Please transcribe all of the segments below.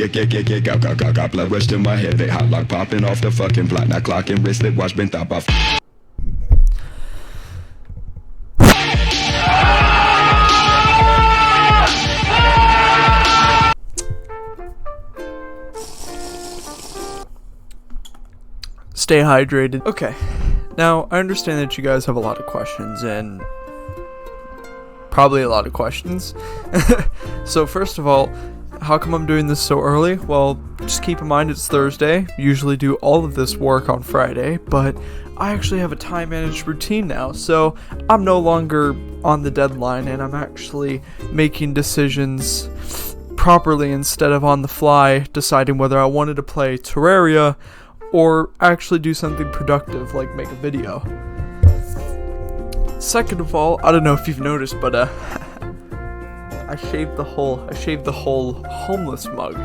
Got blood rush to my head, they hot like popping off the fucking block. Now clocking wristlet, watch been thought off. Stay hydrated. Okay, now I understand that you guys have a lot of questions, and probably a lot of questions. So first of all, how come I'm doing this so early? Well, just keep in mind it's Thursday. Usually do all of this work on Friday, but I actually have a time managed routine now, so I'm no longer on the deadline, and I'm actually making decisions properly instead of on the fly, deciding whether I wanted to play Terraria or actually do something productive like make a video. Second of all, I don't know if you've noticed, but I shaved the whole homeless mug,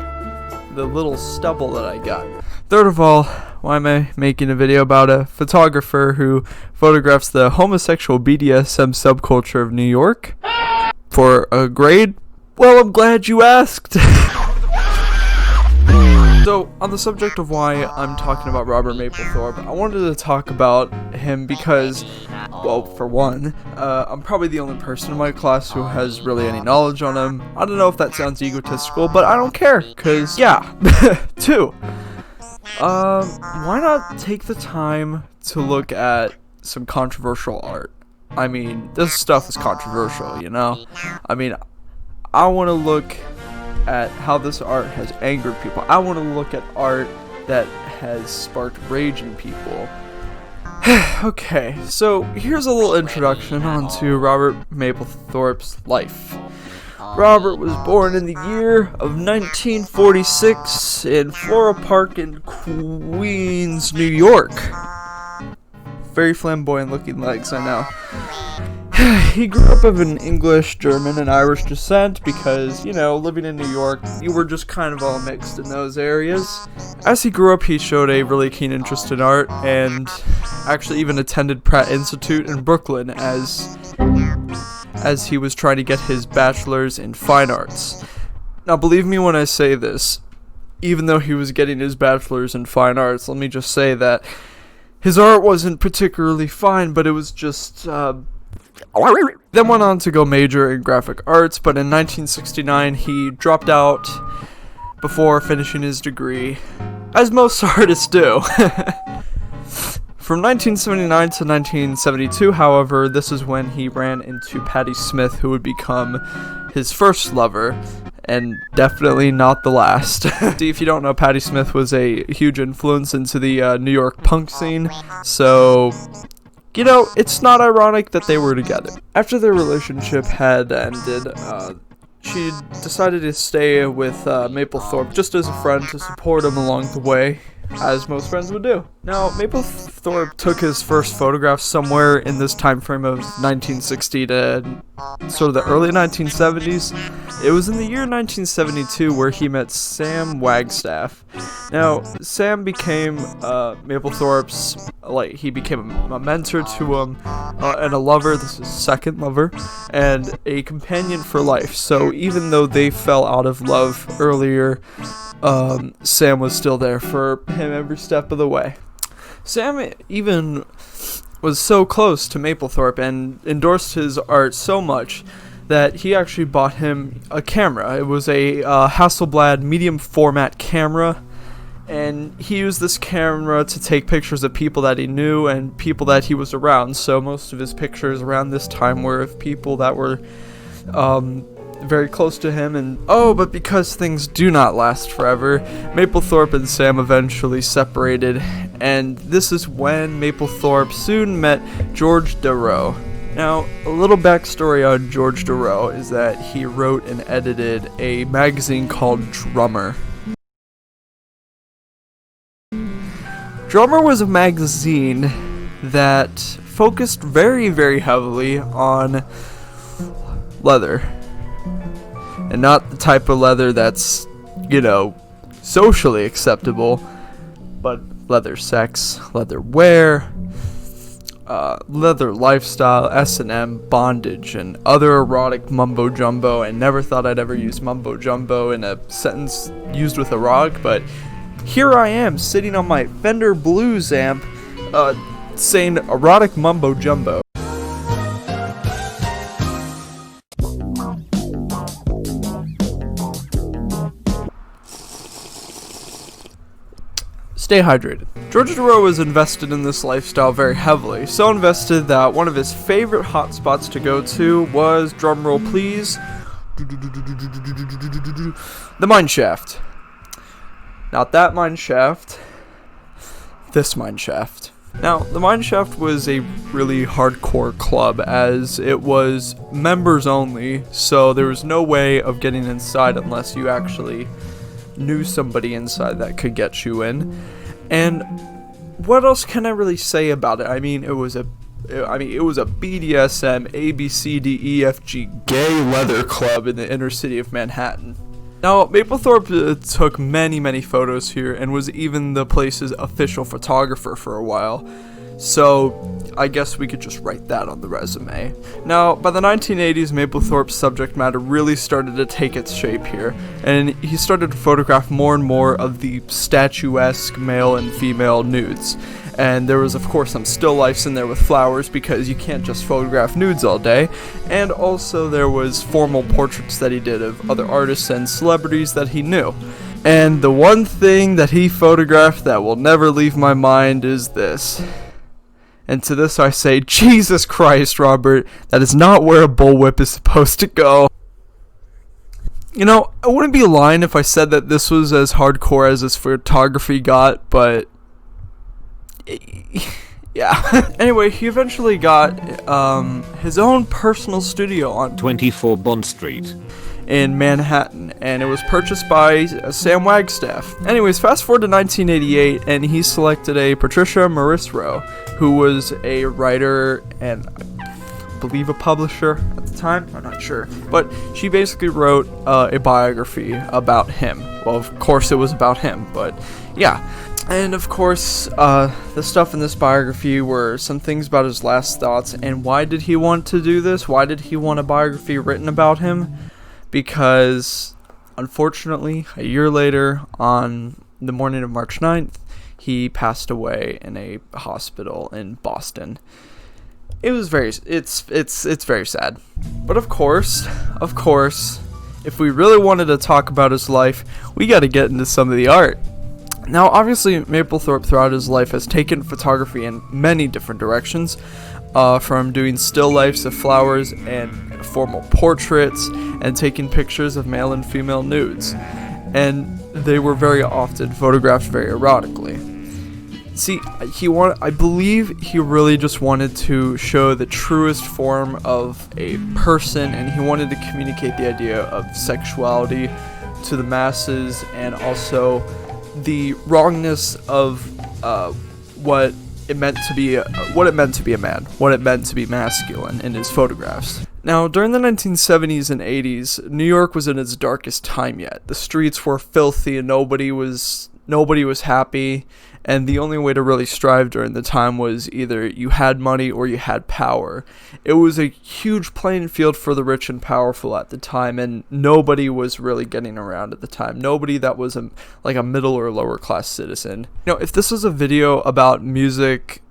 the little stubble that I got. Third of all, why am I making a video about a photographer who photographs the homosexual BDSM subculture of New York for a grade? Well, I'm glad you asked. So, on the subject of why I'm talking about Robert Mapplethorpe, I wanted to talk about him because, well, for one, I'm probably the only person in my class who has really any knowledge on him. I don't know if that sounds egotistical, but I don't care, cause, yeah. Two, why not take the time to look at some controversial art? I mean, this stuff is controversial, you know? I mean, I want to look at how this art has angered people. I want to look at art that has sparked rage in people. Okay, so here's a little introduction onto Robert Mapplethorpe's life. Robert was born in the year of 1946 in Flora Park in Queens, New York. Very flamboyant looking legs, I know. He grew up of an English, German, and Irish descent because, you know, living in New York, you were just kind of all mixed in those areas. As he grew up, he showed a really keen interest in art and actually even attended Pratt Institute in Brooklyn as he was trying to get his bachelor's in fine arts. Now, believe me when I say this, even though he was getting his bachelor's in fine arts, let me just say that his art wasn't particularly fine, but it was just, then went on to go major in graphic arts, but in 1969 he dropped out before finishing his degree, as most artists do. From 1979 to 1972, however, this is when he ran into Patti Smith, who would become his first lover, and definitely not the last. See, if you don't know, Patti Smith was a huge influence into the New York punk scene, so you know, it's not ironic that they were together. After their relationship had ended, she decided to stay with Mapplethorpe just as a friend to support him along the way, as most friends would do. Now, Mapplethorpe took his first photograph somewhere in this time frame of 1960 to sort of the early 1970s. It was in the year 1972 where he met Sam Wagstaff. Now, Sam became Mapplethorpe's, he became a mentor to him, and a lover, this is his second lover, and a companion for life. So even though they fell out of love earlier, Sam was still there for him every step of the way. Sam even was so close to Mapplethorpe and endorsed his art so much that he actually bought him a camera. It was a Hasselblad medium format camera, and he used this camera to take pictures of people that he knew and people that he was around. So most of his pictures around this time were of people that were very close to him. And but because things do not last forever, Mapplethorpe and Sam eventually separated, and this is when Mapplethorpe soon met George Darrow. Now, a little backstory on George Darrow is that he wrote and edited a magazine called Drummer. Drummer was a magazine that focused very, very heavily on leather. And not the type of leather that's, you know, socially acceptable, but leather sex, leather wear, leather lifestyle, S&M, bondage, and other erotic mumbo jumbo. And never thought I'd ever use mumbo jumbo in a sentence used with erotic, but here I am sitting on my Fender Blues amp, saying erotic mumbo jumbo. Stay hydrated. George Deroe was invested in this lifestyle very heavily, so invested that one of his favorite hotspots to go to was, drumroll please, the mine shaft. Not that mine shaft, this mine shaft. Now, the mine shaft was a really hardcore club, as it was members only, so there was no way of getting inside unless you actually knew somebody inside that could get you in. And what else can I really say about it? I mean, it was a BDSM ABCDEFG gay leather club in the inner city of Manhattan. Now, Mapplethorpe took many photos here and was even the place's official photographer for a while. So, I guess we could just write that on the resume. Now, by the 1980s, Mapplethorpe's subject matter really started to take its shape here, and he started to photograph more and more of the statuesque male and female nudes. And there was, of course, some still lifes in there with flowers, because you can't just photograph nudes all day. And also there was formal portraits that he did of other artists and celebrities that he knew. And the one thing that he photographed that will never leave my mind is this. And to this I say, Jesus Christ, Robert, that is not where a bullwhip is supposed to go. You know, I wouldn't be lying if I said that this was as hardcore as his photography got, but yeah. Anyway, he eventually got his own personal studio on 24 Bond Street in Manhattan, and it was purchased by Sam Wagstaff. Anyways, fast forward to 1988, and he selected a Patricia Marisro, who was a writer and I believe a publisher at the time, I'm not sure, but she basically wrote a biography about him. Well, of course it was about him, but yeah. And of course, the stuff in this biography were some things about his last thoughts. And why did he want to do this? Why did he want a biography written about him? Because, unfortunately, a year later, on the morning of March 9th, he passed away in a hospital in Boston. It was it's very sad. But of course, if we really wanted to talk about his life, we got to get into some of the art. Now, obviously, Mapplethorpe throughout his life has taken photography in many different directions, from doing still lifes of flowers and formal portraits, and taking pictures of male and female nudes, and they were very often photographed very erotically. See, I believe he really just wanted to show the truest form of a person, and he wanted to communicate the idea of sexuality to the masses, and also the wrongness of what it meant to be a man, what it meant to be masculine in his photographs. Now, during the 1970s and 80s, New York was in its darkest time yet. The streets were filthy and nobody was happy, and the only way to really strive during the time was either you had money or you had power. It was a huge playing field for the rich and powerful at the time, and nobody was really getting around at the time. Nobody that was like a middle or lower class citizen. You know, if this was a video about music,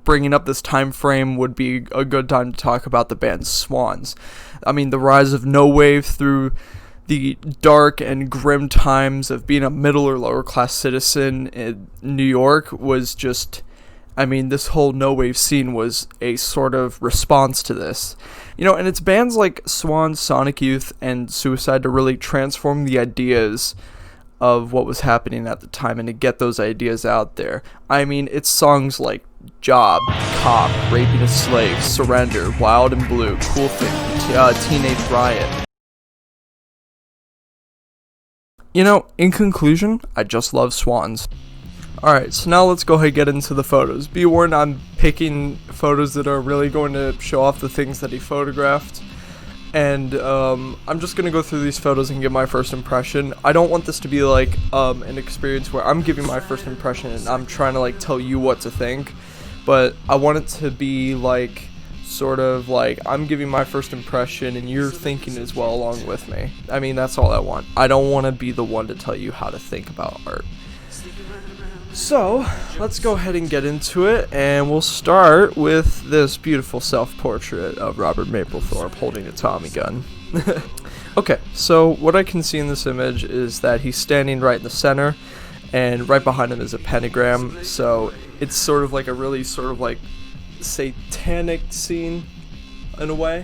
bringing up this time frame would be a good time to talk about the band Swans. I mean, the rise of no wave through the dark and grim times of being a middle or lower class citizen in New York was just, I mean, this whole no wave scene was a sort of response to this. You know, and it's bands like Swans, Sonic Youth, and Suicide to really transform the ideas of what was happening at the time and to get those ideas out there. I mean, it's songs like Job, Cop, Raping a Slave, Surrender, Wild and Blue, Cool Thing, Teenage Riot. You know, in conclusion, I just love Swans. Alright, so now let's go ahead and get into the photos. Be warned, I'm picking photos that are really going to show off the things that he photographed. And I'm just going to go through these photos and give my first impression. I don't want this to be like an experience where I'm giving my first impression and I'm trying to like tell you what to think. but I want it to be like sort of like I'm giving my first impression and you're thinking as well along with me. I mean, that's all I want. I don't want to be the one to tell you how to think about art. So let's go ahead and get into it, and we'll start with this beautiful self-portrait of Robert Mapplethorpe holding a Tommy gun. Okay, so what I can see in this image is that he's standing right in the center, and right behind him is a pentagram, so it's sort of like a really sort of like satanic scene in a way,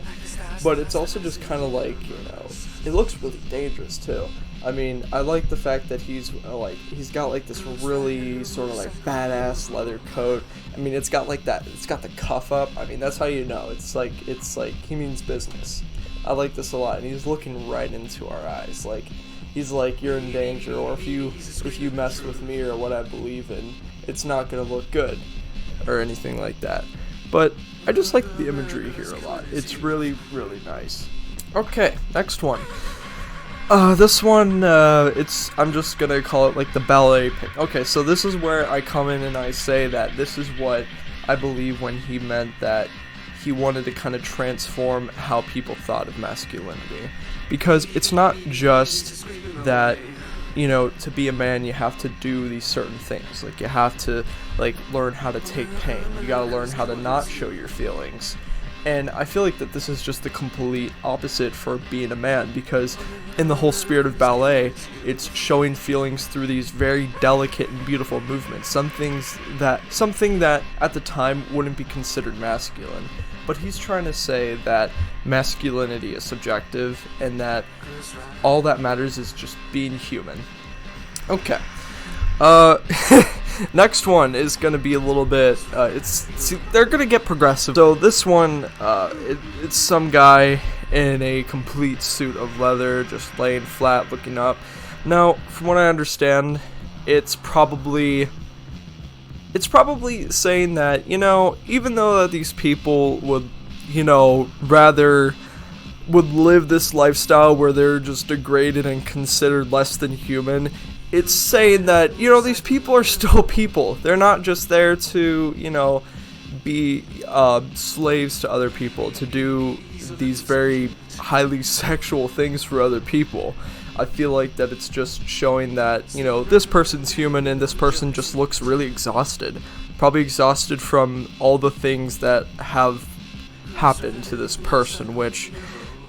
but it's also just kind of like, you know, it looks really dangerous too. I mean, I like the fact that he's got like this really sort of like badass leather coat. I mean, it's got like that, it's got the cuff up. I mean, that's how you know it's like he means business. I like this a lot, and he's looking right into our eyes, like he's like, you're in danger, or if you mess with me or what I believe in, it's not gonna look good, or anything like that. But I just like the imagery here a lot. It's really, really nice. Okay, next one. This one, I'm just gonna call it like the ballet pic. Okay, so this is where I come in and I say that this is what I believe when he meant that he wanted to kind of transform how people thought of masculinity. Because it's not just that, you know, to be a man you have to do these certain things. Like, you have to, like, learn how to take pain. You gotta learn how to not show your feelings. And I feel like that this is just the complete opposite for being a man, because in the whole spirit of ballet, it's showing feelings through these very delicate and beautiful movements. Something that at the time wouldn't be considered masculine. But he's trying to say that masculinity is subjective and that all that matters is just being human. Okay. Next one is gonna be a little bit, they're gonna get progressive. So this one, it's some guy in a complete suit of leather, just laying flat, looking up. Now, from what I understand, it's probably saying that, you know, even though that these people would, you know, would live this lifestyle where they're just degraded and considered less than human, it's saying that, you know, these people are still people. They're not just there to, you know, be slaves to other people, to do these very highly sexual things for other people. I feel like that it's just showing that, you know, this person's human and this person just looks really exhausted. Probably exhausted from all the things that have happened to this person, which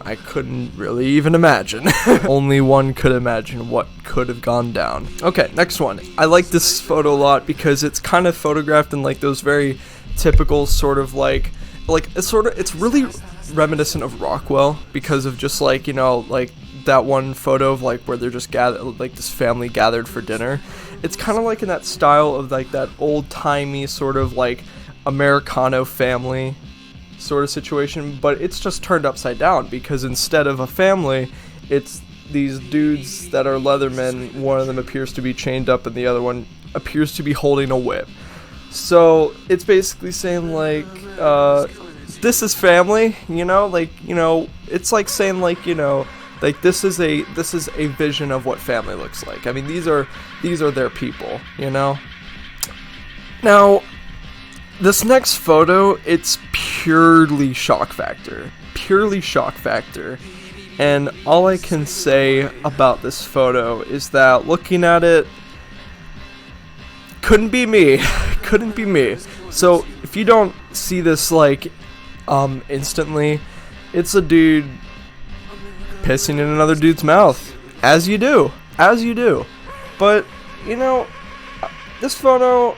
I couldn't really even imagine. Only one could imagine what could have gone down. Okay, next one. I like this photo a lot because it's kind of photographed in like those very typical sort of like it's really reminiscent of Rockwell because of just like, you know, like that one photo of like where they're just gathered, like this family gathered for dinner. It's kind of like in that style of like that old-timey sort of like Americano family sort of situation, but it's just turned upside down because instead of a family, it's these dudes that are leathermen. One of them appears to be chained up and the other one appears to be holding a whip. So it's basically saying like, this is family, you know, like, you know, it's like saying like, you know, like this is a vision of what family looks like. I mean, these are their people, you know. Now, this next photo, it's purely shock factor. And all I can say about this photo is that looking at it, couldn't be me. So if you don't see this like instantly, it's a dude pissing in another dude's mouth, as you do. But you know, this photo,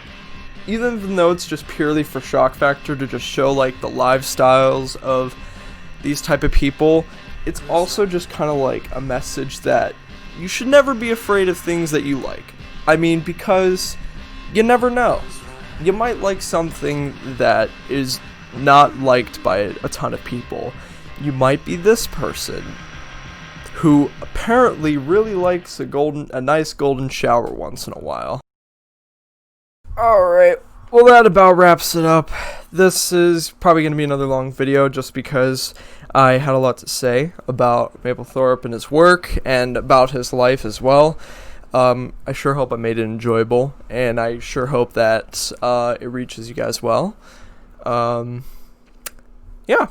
even though it's just purely for shock factor to just show like the lifestyles of these type of people, it's also just kind of like a message that you should never be afraid of things that you like. I mean, because you never know. You might like something that is not liked by a ton of people. You might be this person who apparently really likes a nice golden shower once in a while. Alright, well that about wraps it up. This is probably going to be another long video just because I had a lot to say about Mapplethorpe and his work and about his life as well. I sure hope I made it enjoyable, and I sure hope that it reaches you guys well. Yeah.